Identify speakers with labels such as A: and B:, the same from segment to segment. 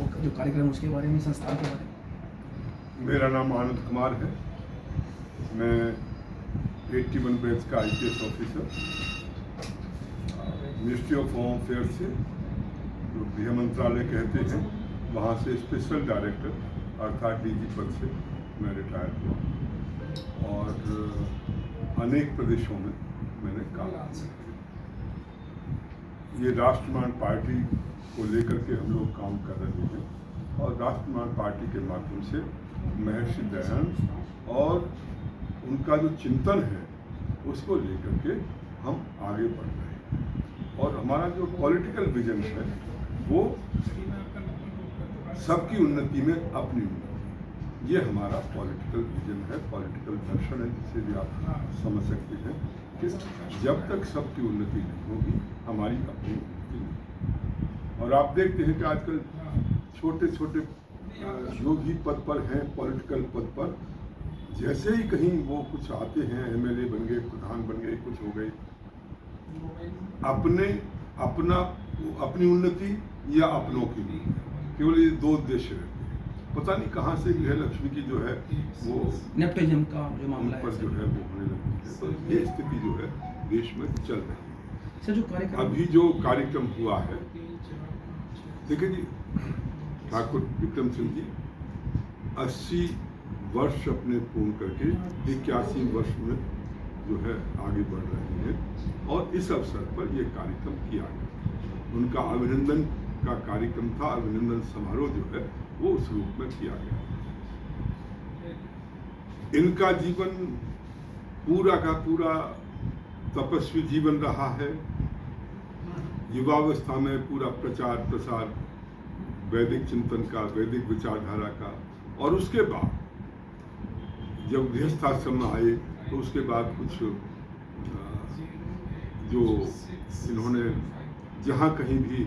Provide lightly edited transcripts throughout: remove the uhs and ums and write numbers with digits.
A: जो कार्यक्रम है उसके बारे में, संस्थान के बारे में?
B: मेरा नाम आनंद कुमार है। मैं 81 बैच का IPS officer, ministry of home affair से, जो गृह मंत्रालय कहते हैं, वहाँ से स्पेशल डायरेक्टर अर्थात DG पद से मैं रिटायर हुआ और अनेक प्रदेशों में मैंने काम किया। ये राष्ट्रमान पार्टी को लेकर के हम लोग काम कर रहे हैं और राष्ट्रमान पार्टी के माध्यम से महर्षि दयानंद और उनका जो चिंतन है उसको लेकर के हम आगे बढ़ रहे हैं। और हमारा जो पॉलिटिकल विजन है वो सबकी उन्नति में अपनी उन्नति, ये हमारा पॉलिटिकल विजन है, पॉलिटिकल दर्शन है, जिसे भी आप समझ सकते हैं कि जब तक सबकी उन्नति नहीं होगी हमारी अपनी उन्नति नहीं। और आप देखते हैं कि आजकल छोटे छोटे जो भी पद पर हैं, पॉलिटिकल पद पर, जैसे ही कहीं वो कुछ आते हैं, MLA बन गए, प्रधान बन गए, कुछ हो गए, अपनी उन्नति या अपनों की उन्नति, केवल ये दो उद्देश्य रहते हैं। पता नहीं कहाँ से गृहलक्ष्मी की जो है वो
A: नेपोटिज्म का जो मामला
B: पर जो है वो होने लगी है। तो ये स्थिति जो है देश में चल रही है।
A: सर, जो कार्यक्रम
B: अभी जो कार्यक्रम हुआ है, देखिए जी, ठाकुर विक्रम सिंह जी 80 वर्ष अपने पूर्ण करके 81 वर्ष में जो है आगे बढ़ रहे हैं और इस अवसर पर यह कार्यक्रम किया गया। उनका अभिनंदन का कार्यक्रम था, अभिनंदन समारोह जो है वो उस रूप में किया गया। इनका जीवन पूरा का पूरा तपस्वी जीवन रहा है। युवावस्था में पूरा प्रचार प्रसार वैदिक चिंतन का, वैदिक विचारधारा का, और उसके बाद जब गृहस्थाश्रम में आए तो उसके बाद कुछ जो इन्होंने जहाँ कहीं भी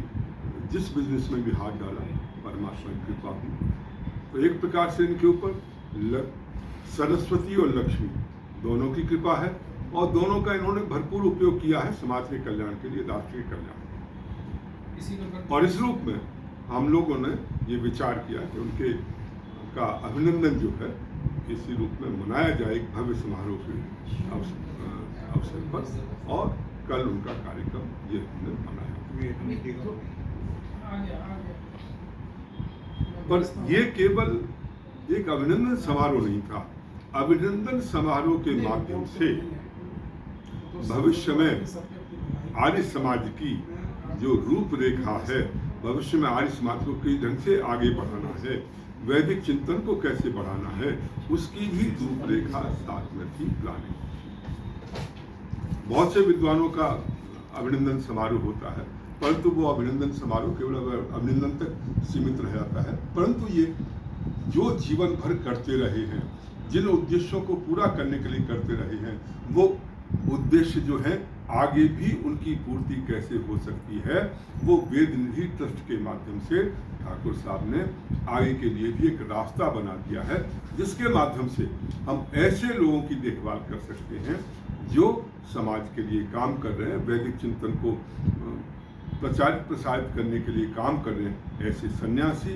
B: जिस बिजनेस में भी हाथ डाला, परमात्मा की कृपा हुई। तो एक प्रकार से इनके ऊपर सरस्वती और लक्ष्मी दोनों की कृपा है और दोनों का इन्होंने भरपूर उपयोग किया है समाज के कल्याण के लिए, राष्ट्र के कल्याण। और इस रूप में हम लोगों ने ये विचार किया कि उनके का अभिनंदन जो है इसी रूप में मनाया जाए एक भव्य समारोह के अवसर पर, और कल उनका कार्यक्रम ये हमने मनाया। पर ये केवल एक अभिनंदन समारोह नहीं था। अभिनंदन समारोह के माध्यम से भविष्य में आर्य समाज की जो रूपरेखा है, भविष्य में आर्य समाज को किस ढंग से आगे बढ़ाना है, वैदिक चिंतन को कैसे बढ़ाना है, उसकी भी रूपरेखा साथ में थी प्लानिंग। बहुत से विद्वानों का अभिनंदन समारोह होता है, परंतु वो अभिनंदन समारोह केवल अभिनंदन तक सीमित रह जाता है। परंतु ये जो जीवन भर करते रहे हैं, जिन उद्देश्यों को पूरा करने के लिए करते रहे हैं, वो उद्देश्य जो है आगे भी उनकी पूर्ति कैसे हो सकती है, वो वेद निधि ट्रस्ट के माध्यम से ठाकुर साहब ने आगे के लिए भी एक रास्ता बना दिया है, जिसके माध्यम से हम ऐसे लोगों की देखभाल कर सकते हैं जो समाज के लिए काम कर रहे हैं, वैदिक चिंतन को प्रचारित प्रसारित करने के लिए काम कर रहे हैं। ऐसे सन्यासी,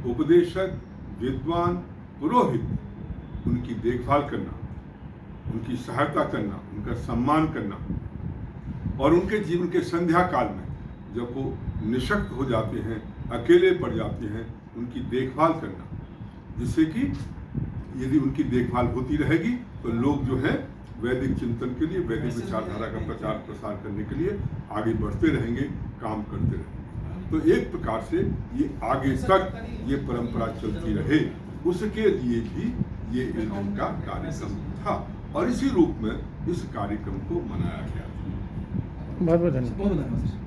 B: उपदेशक, विद्वान, पुरोहित, उनकी देखभाल करना, उनकी सहायता करना, उनका सम्मान करना, और उनके जीवन के संध्या काल में जब वो निशक्त हो जाते हैं, अकेले पड़ जाते हैं, उनकी देखभाल करना, जिससे कि यदि उनकी देखभाल होती रहेगी तो लोग जो है वैदिक चिंतन के लिए, वैदिक विचारधारा का प्रचार प्रसार करने के लिए आगे बढ़ते रहेंगे, काम करते रहेंगे। तो एक प्रकार से ये आगे तक ये परंपरा चलती रहे, उसके लिए भी ये इनका कार्यक्रम था और इसी रूप में इस कार्यक्रम को मनाया गया।
A: बहुत बहुत धन्यवाद।